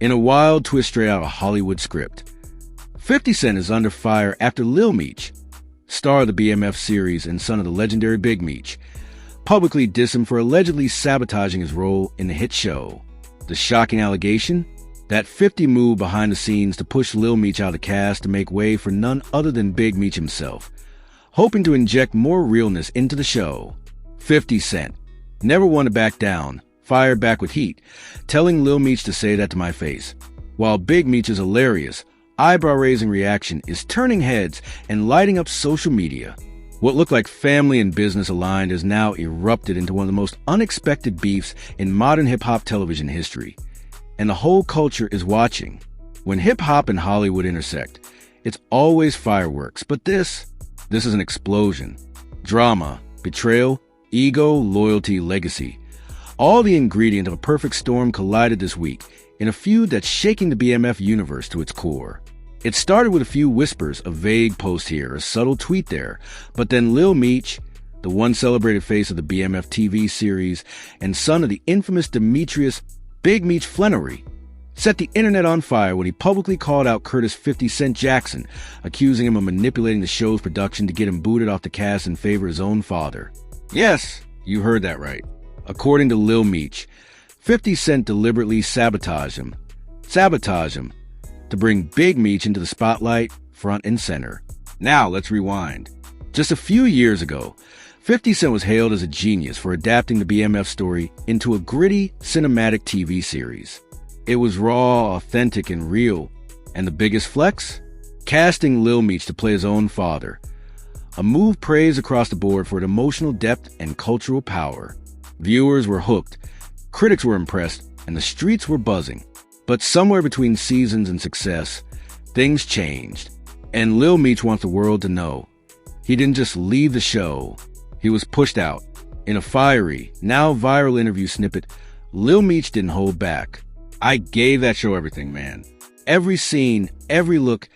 In a wild twist straight out of a Hollywood script, 50 Cent is under fire after Lil Meech, star of the BMF series and son of the legendary Big Meech, publicly dissed him for allegedly sabotaging his role in the hit show. The shocking allegation? That 50 moved behind the scenes to push Lil Meech out of the cast to make way for none other than Big Meech himself, hoping to inject more realness into the show. 50 Cent, never one to back down, fired back with heat, telling Lil Meech to say that to my face. While Big Meech's hilarious, eyebrow-raising reaction is turning heads and lighting up social media. What looked like family and business aligned has now erupted into one of the most unexpected beefs in modern hip-hop television history. And the whole culture is watching. When hip-hop and Hollywood intersect, it's always fireworks, but this is an explosion. Drama, betrayal, ego, loyalty, legacy. All the ingredients of a perfect storm collided this week in a feud that's shaking the BMF universe to its core. It started with a few whispers, a vague post here, a subtle tweet there, but then Lil Meech, the one celebrated face of the BMF TV series and son of the infamous Demetrius Big Meech Flannery, set the internet on fire when he publicly called out Curtis 50 Cent Jackson, accusing him of manipulating the show's production to get him booted off the cast in favor of his own father. Yes, you heard that right. According to Lil Meech, 50 Cent deliberately sabotaged him to bring Big Meech into the spotlight, front and center. Now let's rewind. Just a few years ago, 50 Cent was hailed as a genius for adapting the BMF story into a gritty, cinematic TV series. It was raw, authentic, and real. And the biggest flex? Casting Lil Meech to play his own father. A move praised across the board for its emotional depth and cultural power. Viewers were hooked, critics were impressed, and the streets were buzzing. But somewhere between seasons and success, things changed. And Lil Meech wants the world to know. He didn't just leave the show. He was pushed out. In a fiery, now viral interview snippet, Lil Meech didn't hold back. I gave that show everything, man. Every scene, every look,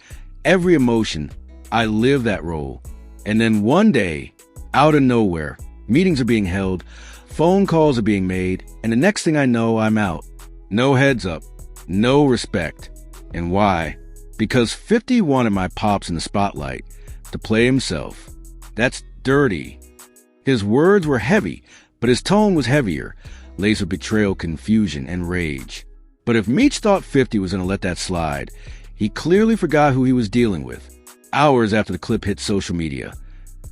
every emotion, I lived that role. And then one day, out of nowhere, meetings are being held, phone calls are being made, and the next thing I know, I'm out. No heads up, no respect. And why? Because 50 wanted my pops in the spotlight to play himself. That's dirty. His words were heavy, but his tone was heavier, laced with betrayal, confusion, and rage. But if Meech thought 50 was going to let that slide, he clearly forgot who he was dealing with. Hours after the clip hit social media,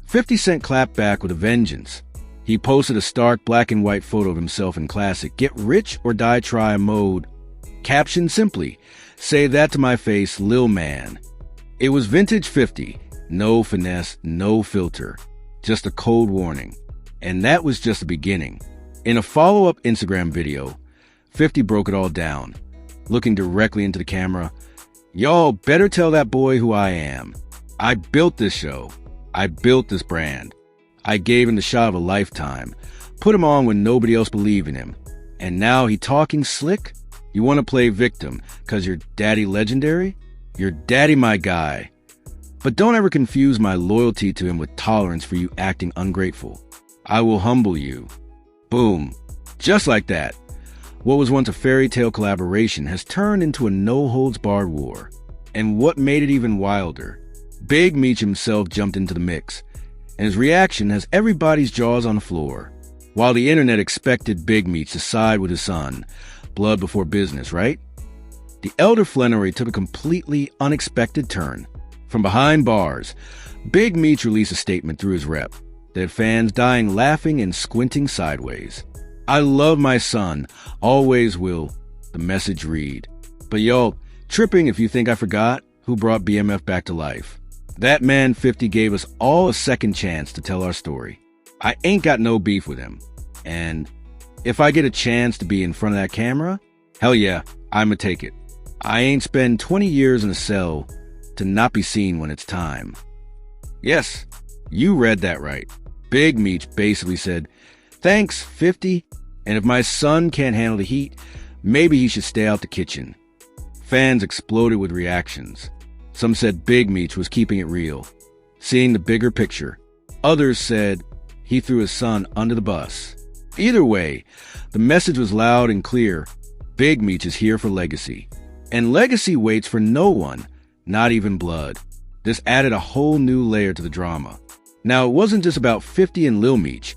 50 Cent clapped back with a vengeance. He posted a stark black and white photo of himself in classic "Get Rich or Die Try" mode. Captioned simply, "Say that to my face, Lil Man." It was vintage 50. No finesse, no filter. Just a cold warning. And that was just the beginning. In a follow-up Instagram video, 50 broke it all down, looking directly into the camera. "Y'all better tell that boy who I am. I built this show. I built this brand. I gave him the shot of a lifetime. Put him on when nobody else believed in him. And now he talking slick? You want to play victim because your daddy legendary? Your daddy my guy. But don't ever confuse my loyalty to him with tolerance for you acting ungrateful. I will humble you." Boom. Just like that. What was once a fairy tale collaboration has turned into a no-holds-barred war. And what made it even wilder? Big Meech himself jumped into the mix, and his reaction has everybody's jaws on the floor. While the internet expected Big Meech to side with his son, blood before business, right? The elder Flannery took a completely unexpected turn. From behind bars, Big Meech released a statement through his rep that had fans dying laughing and squinting sideways. "I love my son, always will," the message read. But y'all, tripping if you think I forgot who brought BMF back to life. That man 50 gave us all a second chance to tell our story. I ain't got no beef with him. And if I get a chance to be in front of that camera, hell yeah, I'ma take it. I ain't spend 20 years in a cell to not be seen when it's time. Yes, you read that right. Big Meech basically said, "Thanks, 50, and if my son can't handle the heat, maybe he should stay out the kitchen." Fans exploded with reactions. Some said Big Meech was keeping it real, seeing the bigger picture. Others said he threw his son under the bus. Either way, the message was loud and clear. Big Meech is here for legacy. And legacy waits for no one, not even blood. This added a whole new layer to the drama. Now, it wasn't just about 50 and Lil Meech.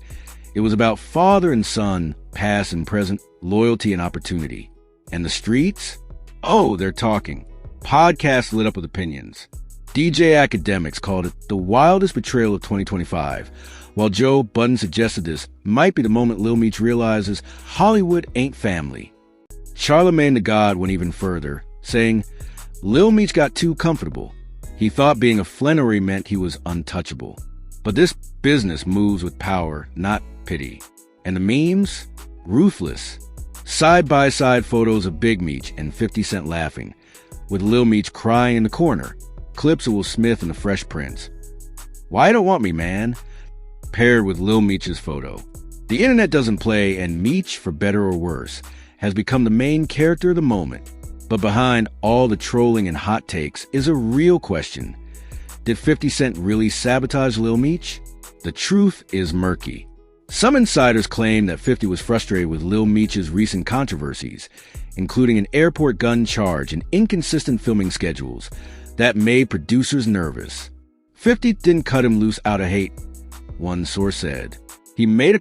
It was about father and son, past and present, loyalty and opportunity. And the streets? Oh, they're talking. Podcasts lit up with opinions. DJ Academics called it the wildest betrayal of 2025, while Joe Budden suggested this might be the moment Lil Meech realizes Hollywood ain't family. Charlemagne the God went even further, saying, Lil Meech got too comfortable. He thought being a Flannery meant he was untouchable. But this business moves with power, not pity. And the memes? Ruthless. Side-by-side photos of Big Meech and 50 Cent laughing, with Lil Meech crying in the corner. Clips of Will Smith and the Fresh Prince. Why you don't want me, man? Paired with Lil Meech's photo. The internet doesn't play, and Meech, for better or worse, has become the main character of the moment. But behind all the trolling and hot takes is a real question. Did 50 Cent really sabotage Lil Meech? The truth is murky. Some insiders claim that 50 was frustrated with Lil Meech's recent controversies, including an airport gun charge and inconsistent filming schedules, that made producers nervous. 50 didn't cut him loose out of hate, one source said. He made a